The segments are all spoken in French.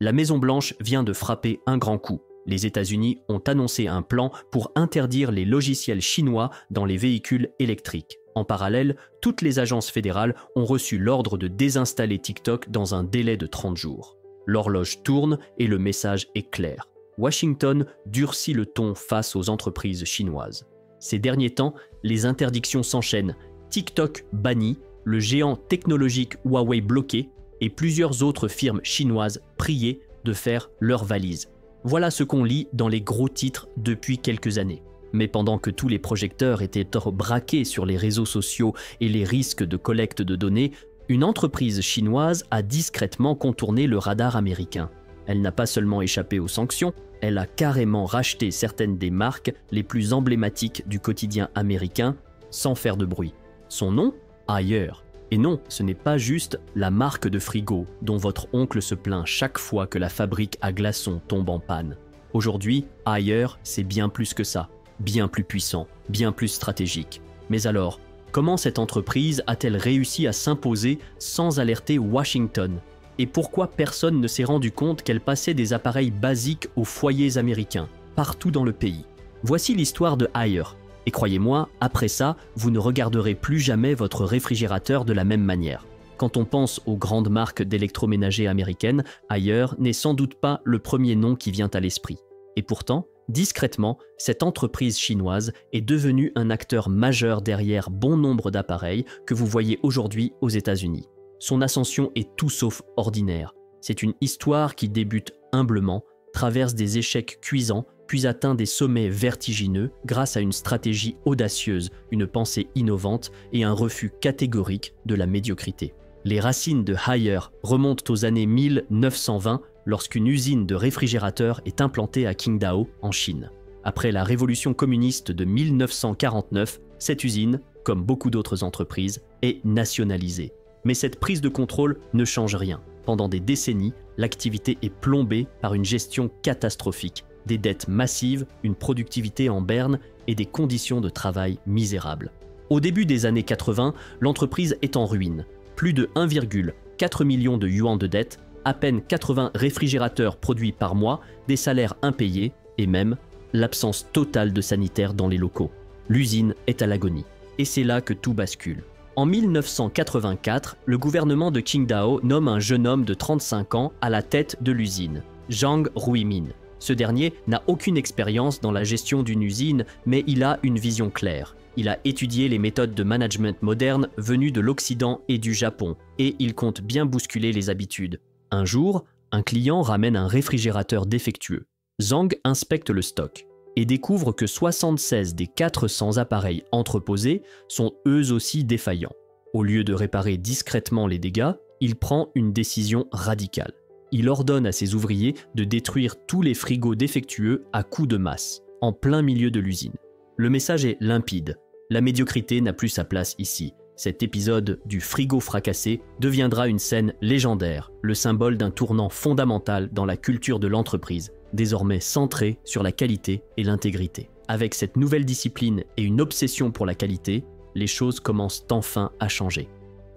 La Maison-Blanche vient de frapper un grand coup. Les États-Unis ont annoncé un plan pour interdire les logiciels chinois dans les véhicules électriques. En parallèle, toutes les agences fédérales ont reçu l'ordre de désinstaller TikTok dans un délai de 30 jours. L'horloge tourne et le message est clair. Washington durcit le ton face aux entreprises chinoises. Ces derniers temps, les interdictions s'enchaînent. TikTok banni, le géant technologique Huawei bloqué et plusieurs autres firmes chinoises priées de faire leurs valises. Voilà ce qu'on lit dans les gros titres depuis quelques années. Mais pendant que tous les projecteurs étaient braqués sur les réseaux sociaux et les risques de collecte de données, une entreprise chinoise a discrètement contourné le radar américain. Elle n'a pas seulement échappé aux sanctions, elle a carrément racheté certaines des marques les plus emblématiques du quotidien américain sans faire de bruit. Son nom ? Haier. Et non, ce n'est pas juste la marque de frigo dont votre oncle se plaint chaque fois que la fabrique à glaçons tombe en panne. Aujourd'hui, Haier, c'est bien plus que ça, bien plus puissant, bien plus stratégique. Mais alors, comment cette entreprise a-t-elle réussi à s'imposer sans alerter Washington ? Et pourquoi personne ne s'est rendu compte qu'elle passait des appareils basiques aux foyers américains, partout dans le pays ? Voici l'histoire de Haier. Et croyez-moi, après ça, vous ne regarderez plus jamais votre réfrigérateur de la même manière. Quand on pense aux grandes marques d'électroménager américaines, Haier n'est sans doute pas le premier nom qui vient à l'esprit. Et pourtant, discrètement, cette entreprise chinoise est devenue un acteur majeur derrière bon nombre d'appareils que vous voyez aujourd'hui aux États-Unis. Son ascension est tout sauf ordinaire. C'est une histoire qui débute humblement, traverse des échecs cuisants, puis atteint des sommets vertigineux grâce à une stratégie audacieuse, une pensée innovante et un refus catégorique de la médiocrité. Les racines de Haier remontent aux années 1920 lorsqu'une usine de réfrigérateurs est implantée à Qingdao, en Chine. Après la révolution communiste de 1949, cette usine, comme beaucoup d'autres entreprises, est nationalisée. Mais cette prise de contrôle ne change rien. Pendant des décennies, l'activité est plombée par une gestion catastrophique, des dettes massives, une productivité en berne et des conditions de travail misérables. Au début des années 80, l'entreprise est en ruine. Plus de 1,4 million de yuan de dettes, à peine 80 réfrigérateurs produits par mois, des salaires impayés et même l'absence totale de sanitaires dans les locaux. L'usine est à l'agonie. Et c'est là que tout bascule. En 1984, le gouvernement de Qingdao nomme un jeune homme de 35 ans à la tête de l'usine, Zhang Ruimin. Ce dernier n'a aucune expérience dans la gestion d'une usine, mais il a une vision claire. Il a étudié les méthodes de management modernes venues de l'Occident et du Japon, et il compte bien bousculer les habitudes. Un jour, un client ramène un réfrigérateur défectueux. Zhang inspecte le stock et découvre que 76 des 400 appareils entreposés sont eux aussi défaillants. Au lieu de réparer discrètement les dégâts, il prend une décision radicale. Il ordonne à ses ouvriers de détruire tous les frigos défectueux à coups de masse, en plein milieu de l'usine. Le message est limpide. La médiocrité n'a plus sa place ici. Cet épisode du frigo fracassé deviendra une scène légendaire, le symbole d'un tournant fondamental dans la culture de l'entreprise, désormais centrée sur la qualité et l'intégrité. Avec cette nouvelle discipline et une obsession pour la qualité, les choses commencent enfin à changer.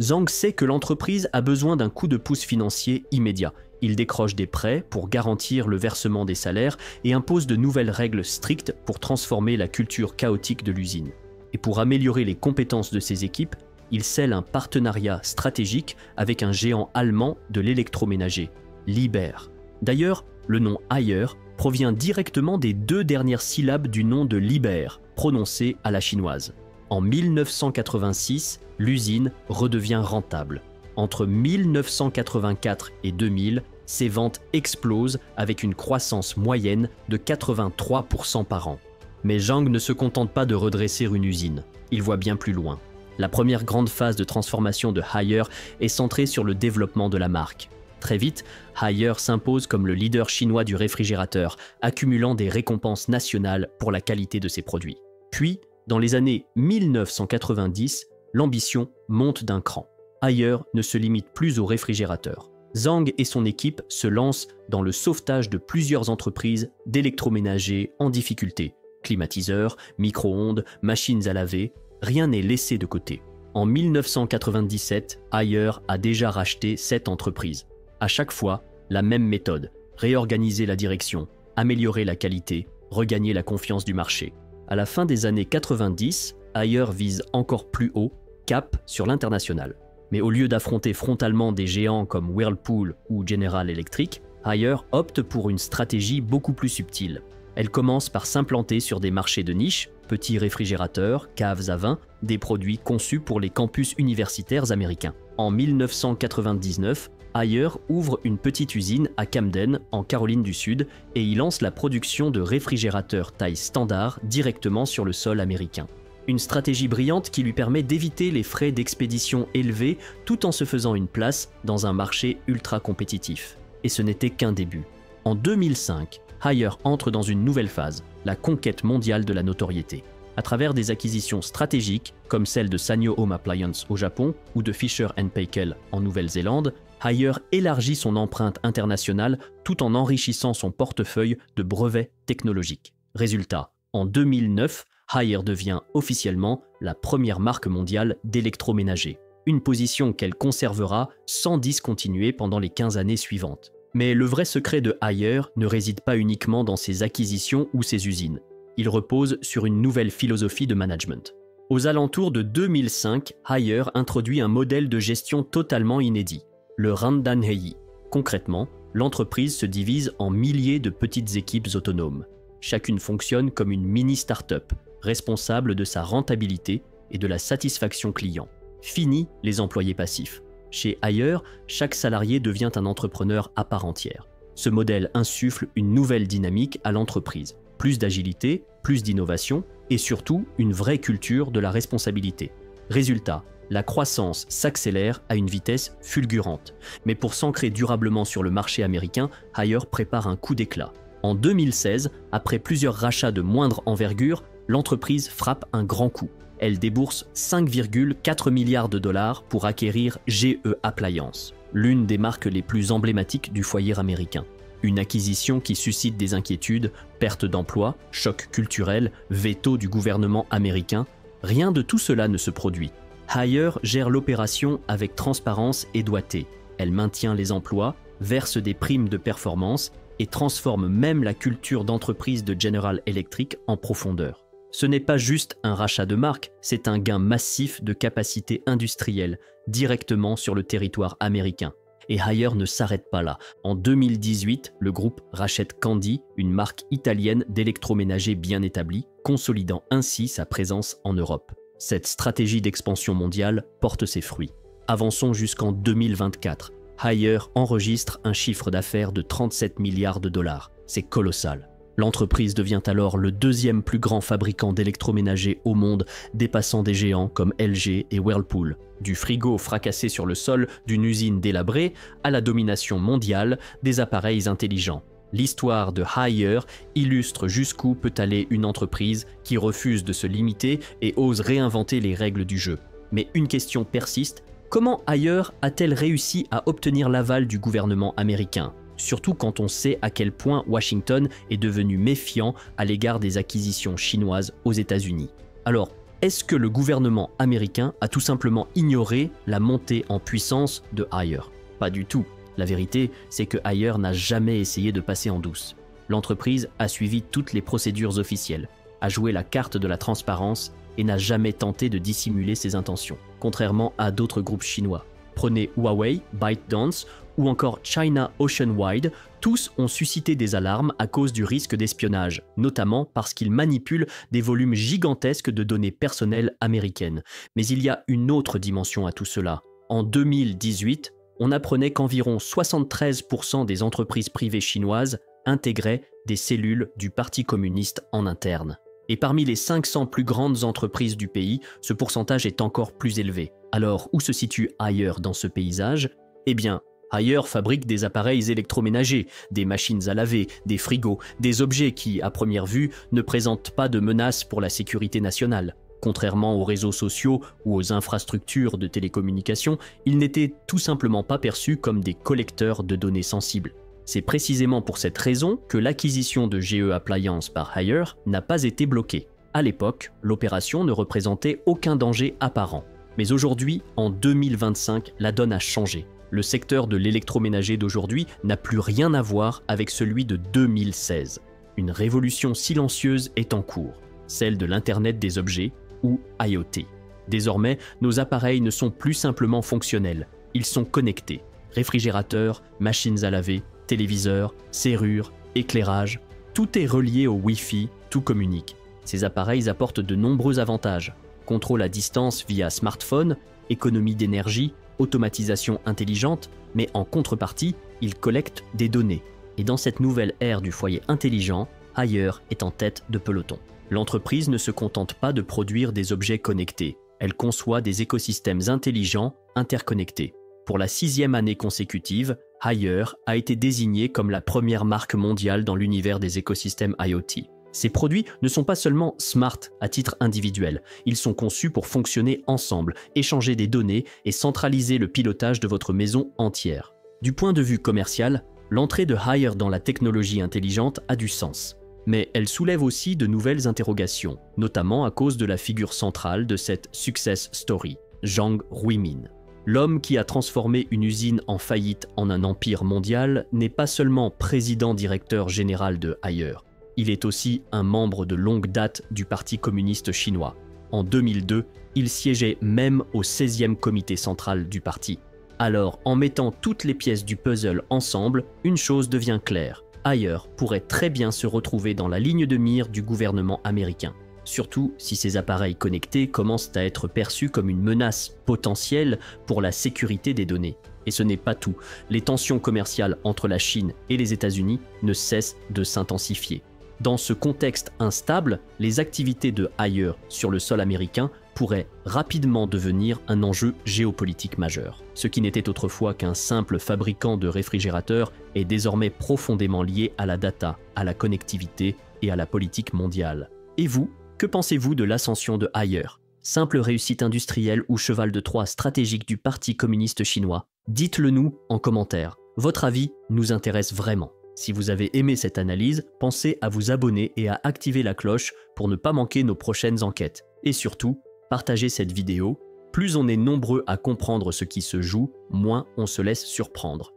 Zhang sait que l'entreprise a besoin d'un coup de pouce financier immédiat. Il décroche des prêts pour garantir le versement des salaires et impose de nouvelles règles strictes pour transformer la culture chaotique de l'usine. Et pour améliorer les compétences de ses équipes, il scelle un partenariat stratégique avec un géant allemand de l'électroménager, Liebherr. D'ailleurs, le nom Haier provient directement des 2 dernières syllabes du nom de Liebherr, prononcé à la chinoise. En 1986, l'usine redevient rentable. Entre 1984 et 2000, ses ventes explosent avec une croissance moyenne de 83% par an. Mais Zhang ne se contente pas de redresser une usine, il voit bien plus loin. La première grande phase de transformation de Haier est centrée sur le développement de la marque. Très vite, Haier s'impose comme le leader chinois du réfrigérateur, accumulant des récompenses nationales pour la qualité de ses produits. Puis, dans les années 1990, l'ambition monte d'un cran. Haier ne se limite plus aux réfrigérateurs. Zhang et son équipe se lancent dans le sauvetage de plusieurs entreprises d'électroménager en difficulté. Climatiseurs, micro-ondes, machines à laver, rien n'est laissé de côté. En 1997, Haier a déjà racheté 7 entreprises. À chaque fois, La même méthode, réorganiser la direction, améliorer la qualité, regagner la confiance du marché. À la fin des années 90, Haier vise encore plus haut, cap sur l'international. Mais au lieu d'affronter frontalement des géants comme Whirlpool ou General Electric, Haier opte pour une stratégie beaucoup plus subtile. Elle commence par s'implanter sur des marchés de niche, petits réfrigérateurs, caves à vin, des produits conçus pour les campus universitaires américains. En 1999, Haier ouvre une petite usine à Camden, en Caroline du Sud, et y lance la production de réfrigérateurs taille standard directement sur le sol américain. Une stratégie brillante qui lui permet d'éviter les frais d'expédition élevés tout en se faisant une place dans un marché ultra compétitif. Et ce n'était qu'un début. En 2005, Haier entre dans une nouvelle phase, la conquête mondiale de la notoriété. À travers des acquisitions stratégiques, comme celle de Sanyo Home Appliance au Japon ou de Fisher & Paykel en Nouvelle-Zélande, Haier élargit son empreinte internationale tout en enrichissant son portefeuille de brevets technologiques. Résultat, en 2009, Haier devient officiellement la première marque mondiale d'électroménager, une position qu'elle conservera sans discontinuer pendant les 15 années suivantes. Mais le vrai secret de Haier ne réside pas uniquement dans ses acquisitions ou ses usines. Il repose sur une nouvelle philosophie de management. Aux alentours de 2005, Haier introduit un modèle de gestion totalement inédit, le Randan-hei. Concrètement, l'entreprise se divise en milliers de petites équipes autonomes. Chacune fonctionne comme une mini-start-up, responsable de sa rentabilité et de la satisfaction client. Fini les employés passifs. Chez Haier, chaque salarié devient un entrepreneur à part entière. Ce modèle insuffle une nouvelle dynamique à l'entreprise. Plus d'agilité, plus d'innovation et surtout une vraie culture de la responsabilité. Résultat, la croissance s'accélère à une vitesse fulgurante. Mais pour s'ancrer durablement sur le marché américain, Haier prépare un coup d'éclat. En 2016, après plusieurs rachats de moindre envergure, l'entreprise frappe un grand coup. Elle débourse 5,4 milliards de dollars pour acquérir GE Appliance, l'une des marques les plus emblématiques du foyer américain. Une acquisition qui suscite des inquiétudes, perte d'emplois, choc culturel, veto du gouvernement américain. Rien de tout cela ne se produit. Haier gère l'opération avec transparence et doigté. Elle maintient les emplois, verse des primes de performance et transforme même la culture d'entreprise de General Electric en profondeur. Ce n'est pas juste un rachat de marque, c'est un gain massif de capacité industrielle directement sur le territoire américain. Et Haier ne s'arrête pas là. En 2018, le groupe rachète Candy, une marque italienne d'électroménager bien établie, consolidant ainsi sa présence en Europe. Cette stratégie d'expansion mondiale porte ses fruits. Avançons jusqu'en 2024. Haier enregistre un chiffre d'affaires de 37 milliards de dollars. C'est colossal. L'entreprise devient alors le deuxième plus grand fabricant d'électroménager au monde, dépassant des géants comme LG et Whirlpool. Du frigo fracassé sur le sol d'une usine délabrée à la domination mondiale des appareils intelligents. L'histoire de Haier illustre jusqu'où peut aller une entreprise qui refuse de se limiter et ose réinventer les règles du jeu. Mais une question persiste, comment Haier a-t-elle réussi à obtenir l'aval du gouvernement américain ? Surtout quand on sait à quel point Washington est devenu méfiant à l'égard des acquisitions chinoises aux États-Unis. Alors, est-ce que le gouvernement américain a tout simplement ignoré la montée en puissance de Haier ? Pas du tout. La vérité, c'est que Haier n'a jamais essayé de passer en douce. L'entreprise a suivi toutes les procédures officielles, a joué la carte de la transparence et n'a jamais tenté de dissimuler ses intentions, contrairement à d'autres groupes chinois. Prenez Huawei, ByteDance ou encore China Oceanwide, tous ont suscité des alarmes à cause du risque d'espionnage, notamment parce qu'ils manipulent des volumes gigantesques de données personnelles américaines. Mais il y a une autre dimension à tout cela. En 2018, on apprenait qu'environ 73% des entreprises privées chinoises intégraient des cellules du Parti communiste en interne. Et parmi les 500 plus grandes entreprises du pays, ce pourcentage est encore plus élevé. Alors, où se situe Haier dans ce paysage ? Eh bien, Haier fabrique des appareils électroménagers, des machines à laver, des frigos, des objets qui, à première vue, ne présentent pas de menace pour la sécurité nationale. Contrairement aux réseaux sociaux ou aux infrastructures de télécommunications, ils n'étaient tout simplement pas perçus comme des collecteurs de données sensibles. C'est précisément pour cette raison que l'acquisition de GE Appliance par Haier n'a pas été bloquée. À l'époque, l'opération ne représentait aucun danger apparent. Mais aujourd'hui, en 2025, la donne a changé. Le secteur de l'électroménager d'aujourd'hui n'a plus rien à voir avec celui de 2016. Une révolution silencieuse est en cours, celle de l'Internet des objets, ou IoT. Désormais, nos appareils ne sont plus simplement fonctionnels, ils sont connectés. Réfrigérateurs, machines à laver, téléviseurs, serrures, éclairage, tout est relié au Wi-Fi, tout communique. Ces appareils apportent de nombreux avantages. Contrôle à distance via smartphone, économie d'énergie, automatisation intelligente, mais en contrepartie, ils collectent des données. Et dans cette nouvelle ère du foyer intelligent, Haier est en tête de peloton. L'entreprise ne se contente pas de produire des objets connectés, elle conçoit des écosystèmes intelligents, interconnectés. Pour la 6e année consécutive, Haier a été désignée comme la première marque mondiale dans l'univers des écosystèmes IoT. Ces produits ne sont pas seulement smart à titre individuel, ils sont conçus pour fonctionner ensemble, échanger des données et centraliser le pilotage de votre maison entière. Du point de vue commercial, l'entrée de Haier dans la technologie intelligente a du sens. Mais elle soulève aussi de nouvelles interrogations, notamment à cause de la figure centrale de cette success story, Zhang Ruimin. L'homme qui a transformé une usine en faillite en un empire mondial n'est pas seulement président-directeur général de Haier, il est aussi un membre de longue date du Parti communiste chinois. En 2002, il siégeait même au 16e comité central du parti. Alors, en mettant toutes les pièces du puzzle ensemble, une chose devient claire. Haier pourrait très bien se retrouver dans la ligne de mire du gouvernement américain. Surtout si ces appareils connectés commencent à être perçus comme une menace potentielle pour la sécurité des données. Et ce n'est pas tout. Les tensions commerciales entre la Chine et les États-Unis ne cessent de s'intensifier. Dans ce contexte instable, les activités de Haier sur le sol américain pourraient rapidement devenir un enjeu géopolitique majeur. Ce qui n'était autrefois qu'un simple fabricant de réfrigérateurs est désormais profondément lié à la data, à la connectivité et à la politique mondiale. Et vous, que pensez-vous de l'ascension de Haier? Simple réussite industrielle ou cheval de Troie stratégique du Parti communiste chinois? Dites-le nous en commentaire. Votre avis nous intéresse vraiment. Si vous avez aimé cette analyse, pensez à vous abonner et à activer la cloche pour ne pas manquer nos prochaines enquêtes. Et surtout, partagez cette vidéo. Plus on est nombreux à comprendre ce qui se joue, moins on se laisse surprendre.